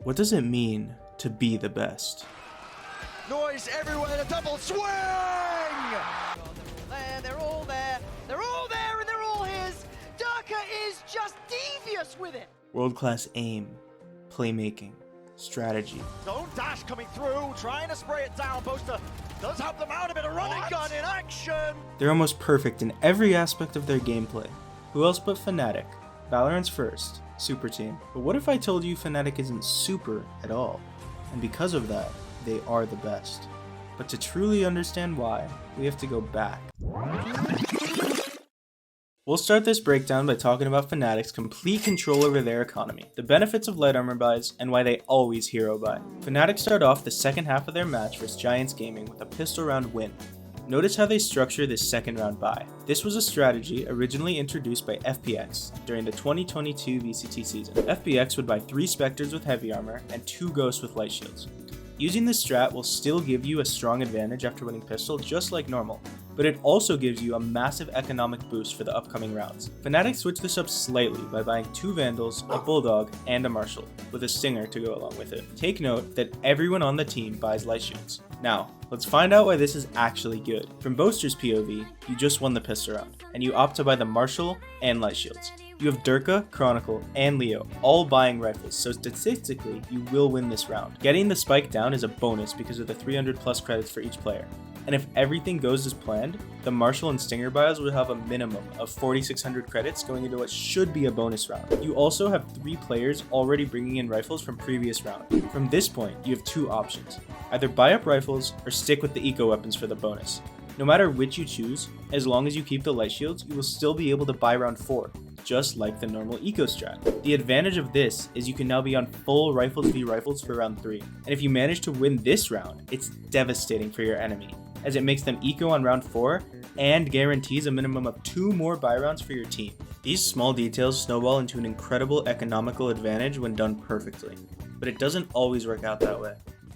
What does it mean to be the best? Noise everywhere, the double swing! They're all there, and they're all his! Daka is just devious with it! World-class aim, playmaking, strategy. Zone dash coming through, trying to spray it down. Boaster does help them out, a bit of running gun in action! They're almost perfect in every aspect of their gameplay. Who else but Fnatic? Valorant's first, super team. But what if I told you Fnatic isn't super at all? And because of that, they are the best. But to truly understand why, we have to go back. We'll start this breakdown by talking about Fnatic's complete control over their economy, the benefits of light armor buys, and why they always hero buy. Fnatic start off the second half of their match versus Giants Gaming with a pistol round win. Notice how they structure this second round buy. This was a strategy originally introduced by FPX during the 2022 VCT season. FPX would buy 3 Spectres with heavy armor and 2 Ghosts with light shields. Using this strat will still give you a strong advantage after winning pistol just like normal, but it also gives you a massive economic boost for the upcoming rounds. Fnatic switched this up slightly by buying 2 Vandals, a Bulldog, and a Marshal, with a Stinger to go along with it. Take note that everyone on the team buys light shields. Now, let's find out why this is actually good. From Boaster's POV, you just won the pistol round, and you opt to buy the Marshal and light shields. You have Durka, Chronicle, and Leo all buying rifles, so statistically, you will win this round. Getting the spike down is a bonus because of the 300 plus credits for each player. And if everything goes as planned, the Marshal and Stinger bios will have a minimum of 4,600 credits going into what should be a bonus round. You also have 3 players already bringing in rifles from previous round. From this point, you have 2 options. Either buy up rifles or stick with the eco weapons for the bonus. No matter which you choose, as long as you keep the light shields, you will still be able to buy round 4, just like the normal eco strat. The advantage of this is you can now be on full rifles v rifles for round 3, and if you manage to win this round, it's devastating for your enemy, as it makes them eco on round 4 and guarantees a minimum of 2 more buy rounds for your team. These small details snowball into an incredible economical advantage when done perfectly, but it doesn't always work out that way.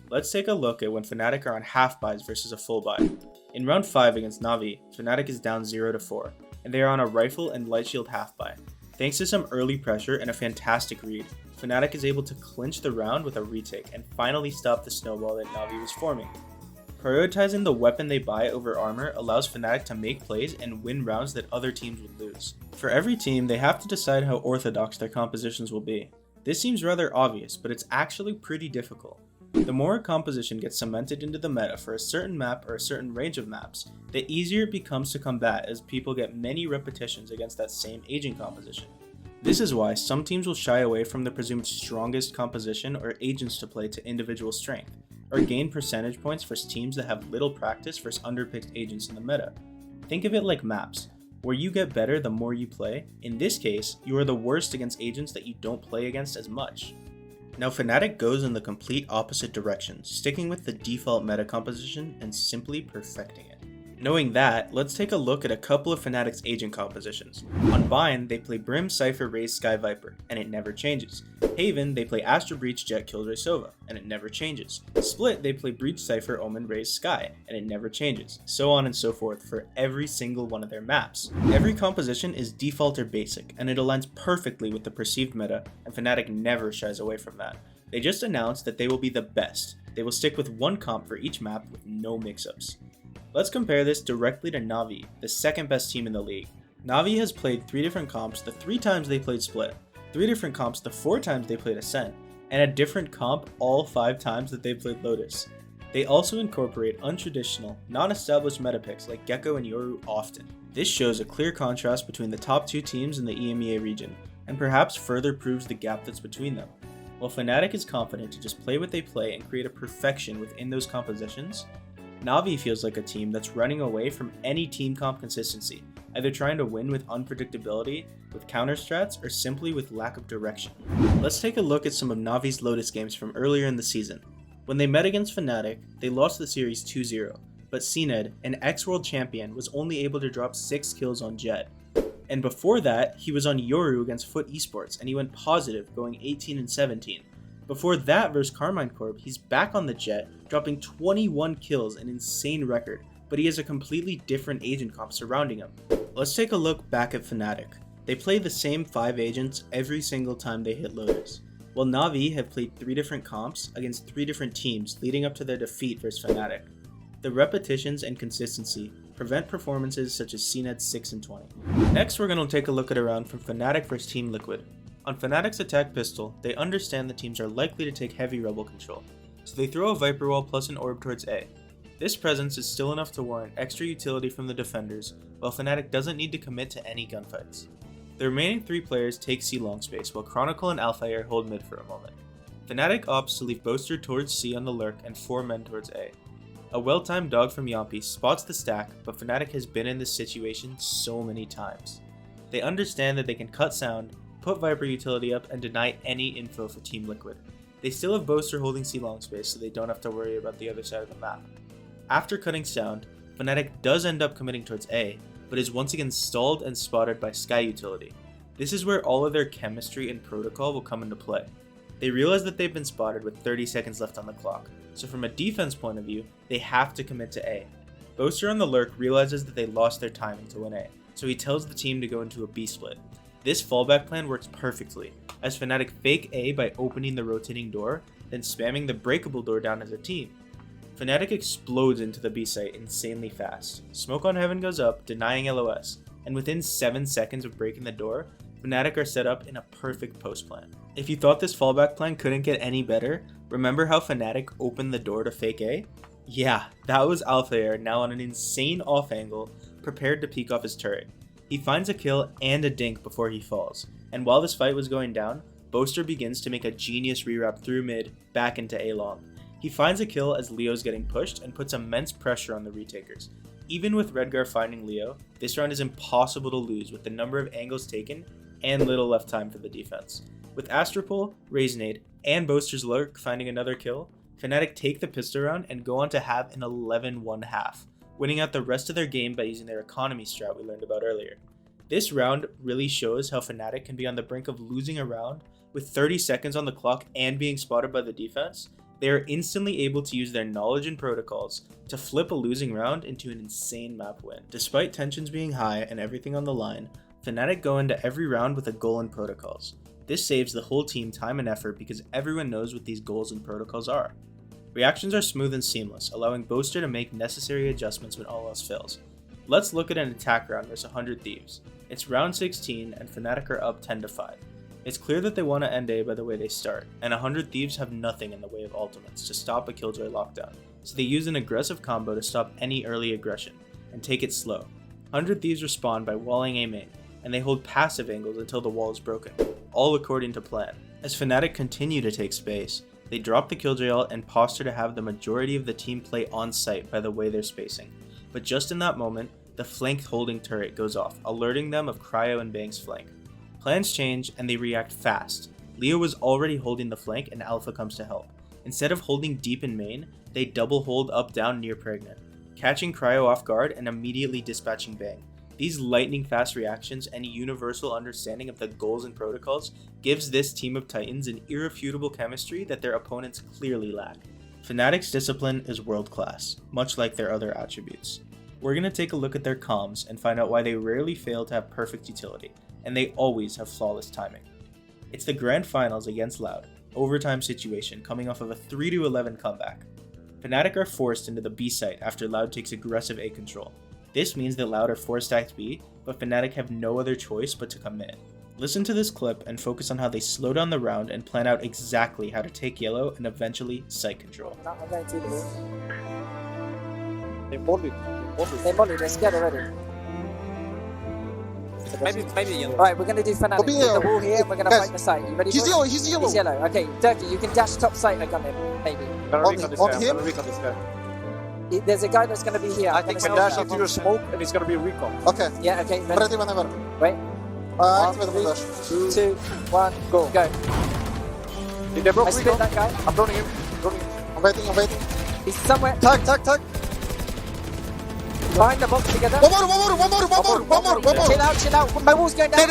Let's take a look at when Fnatic are on half buys versus a full buy. In round 5 against Na'Vi, Fnatic is down 0-4, and they are on a rifle and light shield half buy. Thanks to some early pressure and a fantastic read, Fnatic is able to clinch the round with a retake and finally stop the snowball that Na'Vi was forming. Prioritizing the weapon they buy over armor allows Fnatic to make plays and win rounds that other teams would lose. For every team, they have to decide how orthodox their compositions will be. This seems rather obvious, but it's actually pretty difficult. The more a composition gets cemented into the meta for a certain map or a certain range of maps, the easier it becomes to combat as people get many repetitions against that same agent composition. This is why some teams will shy away from the presumed strongest composition or agents to play to individual strength, or gain percentage points for teams that have little practice versus underpicked agents in the meta. Think of it like maps, where you get better the more you play. In this case, you are the worst against agents that you don't play against as much. Now Fnatic goes in the complete opposite direction, sticking with the default meta composition and simply perfecting it. Knowing that, let's take a look at a couple of Fnatic's agent compositions. On Bind, they play Brim, Cypher, Raze, Sky Viper, and it never changes. Haven, they play Astra Breach, Jet, Killjoy, Sova, and it never changes. Split, they play Breach, Cypher, Omen, Raze, Sky, and it never changes. So on and so forth for every single one of their maps. Every composition is default or basic, and it aligns perfectly with the perceived meta, and Fnatic never shies away from that. They just announced that they will be the best. They will stick with one comp for each map with no mix-ups. Let's compare this directly to Na'Vi, the second best team in the league. Na'Vi has played 3 different comps the 3 times they played Split, 3 different comps the 4 times they played Ascent, and a different comp all 5 times that they played Lotus. They also incorporate untraditional, non-established meta picks like Gecko and Yoru often. This shows a clear contrast between the top 2 teams in the EMEA region, and perhaps further proves the gap that's between them. While Fnatic is confident to just play what they play and create a perfection within those compositions, Na'Vi feels like a team that's running away from any team comp consistency, either trying to win with unpredictability, with counter strats, or simply with lack of direction. Let's take a look at some of Na'Vi's Lotus games from earlier in the season. When they met against Fnatic, they lost the series 2-0, but CNED, an ex-world champion, was only able to drop 6 kills on Jet. And before that, he was on Yoru against Foot Esports, and he went positive, going 18-17. Before that versus Carmine Corp, he's back on the Jet, dropping 21 kills, an insane record, but he has a completely different agent comp surrounding him. Let's take a look back at Fnatic. They play the same 5 agents every single time they hit Lotus. while Na'Vi have played 3 different comps against 3 different teams leading up to their defeat versus Fnatic. The repetitions and consistency prevent performances such as CNED's 6 and 20. Next, we're going to take a look at a round from Fnatic vs Team Liquid. On Fnatic's attack pistol, they understand the teams are likely to take heavy rebel control, so they throw a Viper Wall plus an orb towards A. This presence is still enough to warrant extra utility from the defenders, while Fnatic doesn't need to commit to any gunfights. The remaining 3 players take C long space, while Chronicle and Alphair hold mid for a moment. Fnatic opts to leave Boaster towards C on the lurk and 4 men towards A. A well-timed dog from Yampi spots the stack, but Fnatic has been in this situation so many times. They understand that they can cut sound, put Viper utility up, and deny any info for Team Liquid. They still have Boaster holding C long space, so they don't have to worry about the other side of the map. After cutting sound, Fnatic does end up committing towards A, but is once again stalled and spotted by Sky utility. This is where all of their chemistry and protocol will come into play. They realize that they've been spotted with 30 seconds left on the clock, so from a defense point of view, they have to commit to A. Boaster on the lurk realizes that they lost their timing to win A, so he tells the team to go into a B split. This fallback plan works perfectly, as Fnatic fake A by opening the rotating door, then spamming the breakable door down as a team. Fnatic explodes into the B site insanely fast. Smoke on Heaven goes up, denying LOS, and within 7 seconds of breaking the door, Fnatic are set up in a perfect post plan. If you thought this fallback plan couldn't get any better, remember how Fnatic opened the door to fake A? Yeah, that was Alphair now on an insane off angle, prepared to peek off his turret. He finds a kill and a dink before he falls, and while this fight was going down, Boaster begins to make a genius rewrap through mid, back into A long. He finds a kill as Leo's getting pushed and puts immense pressure on the retakers. Even with Redgar finding Leo, this round is impossible to lose with the number of angles taken and little left time for the defense. With Astropole, Razenade, and Boaster's lurk finding another kill, Fnatic take the pistol round and go on to have an 11-1 half, winning out the rest of their game by using their economy strat we learned about earlier. This round really shows how Fnatic can be on the brink of losing a round with 30 seconds on the clock and being spotted by the defense. They are instantly able to use their knowledge and protocols to flip a losing round into an insane map win. Despite tensions being high and everything on the line, Fnatic go into every round with a goal and protocols. This saves the whole team time and effort because everyone knows what these goals and protocols are. Reactions are smooth and seamless, allowing Boaster to make necessary adjustments when all else fails. Let's look at an attack round versus 100 Thieves. It's round 16 and Fnatic are up 10-5. It's clear that they want to end A by the way they start, and 100 Thieves have nothing in the way of ultimates to stop a Killjoy lockdown, so they use an aggressive combo to stop any early aggression, and take it slow. 100 Thieves respond by walling A main, and they hold passive angles until the wall is broken, all according to plan. As Fnatic continue to take space, they drop the Killjoy ult and posture to have the majority of the team play on site by the way they're spacing. But just in that moment, the flank holding turret goes off, alerting them of Cryo and Bang's flank. Plans change and they react fast. Leo was already holding the flank and Alpha comes to help. Instead of holding deep in main, they double hold up down near pregnant, catching Cryo off guard and immediately dispatching Bang. These lightning fast reactions and universal understanding of the goals and protocols gives this team of Titans an irrefutable chemistry that their opponents clearly lack. Fnatic's discipline is world class, much like their other attributes. We're going to take a look at their comms and find out why they rarely fail to have perfect utility, and they always have flawless timing. It's the grand finals against Loud, overtime situation coming off of a 3-11 comeback. Fnatic are forced into the B site after Loud takes aggressive A control. This means that Loud are forced stacked B, but Fnatic have no other choice but to commit. Listen to this clip and focus on how they slow down the round and plan out exactly how to take yellow and eventually site control. They mollied, let's get it ready. Maybe yellow. Right, we're gonna do Fnatic. Put the wall here and we're gonna fight the site. You ready? He's yellow, he's yellow. He's yellow. Okay, Durkee, you can dash top site and gun him, maybe. On him? There's a guy that's gonna be here. I think can dash into your smoke and he's gonna be a recon. Okay. Yeah, okay. Ready whenever. Wait. Activate the flash. 2, 1, go. They broke I split that guy. I'm droning him. I'm waiting. He's somewhere. Tag. Behind the box together. One more. Chill out. My wall's going down.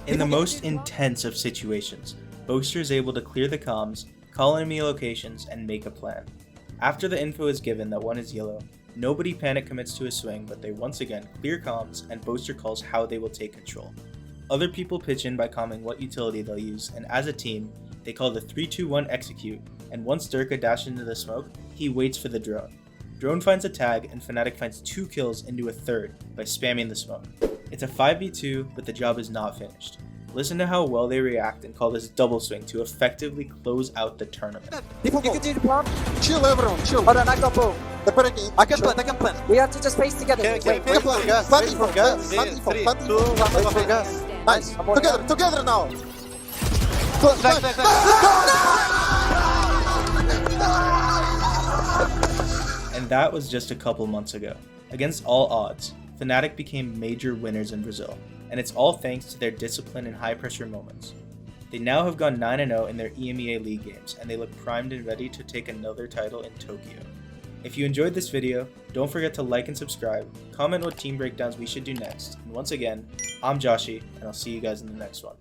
In the most intense of situations, Boaster is able to clear the comms, call enemy locations, and make a plan. After the info is given that one is yellow, nobody panic commits to a swing, but they once again clear comms and Boaster calls how they will take control. Other people pitch in by commenting what utility they'll use, and as a team, they call the 3-2-1 execute, and once Durka dashes into the smoke, he waits for the drone. Drone finds a tag, and Fnatic finds 2 kills into a third by spamming the smoke. It's a 5v2, but the job is not finished. Listen to how well they react and call this double swing to effectively close out the tournament. You can do the plant. Chill, everyone, chill. Hold on, I got ball. They're breaking. I can plant. We have to just face together. Okay, Wait, wait for gas. Wait for gas. Planting for 3, 2, gas. 1, wait for gas. Nice. I'm on it. Together now. Back. And that was just a couple months ago. Against all odds, Fnatic became major winners in Brazil, and it's all thanks to their discipline in high-pressure moments. They now have gone 9-0 in their EMEA League games, and they look primed and ready to take another title in Tokyo. If you enjoyed this video, don't forget to like and subscribe, comment what team breakdowns we should do next, and once again, I'm Joshi, and I'll see you guys in the next one.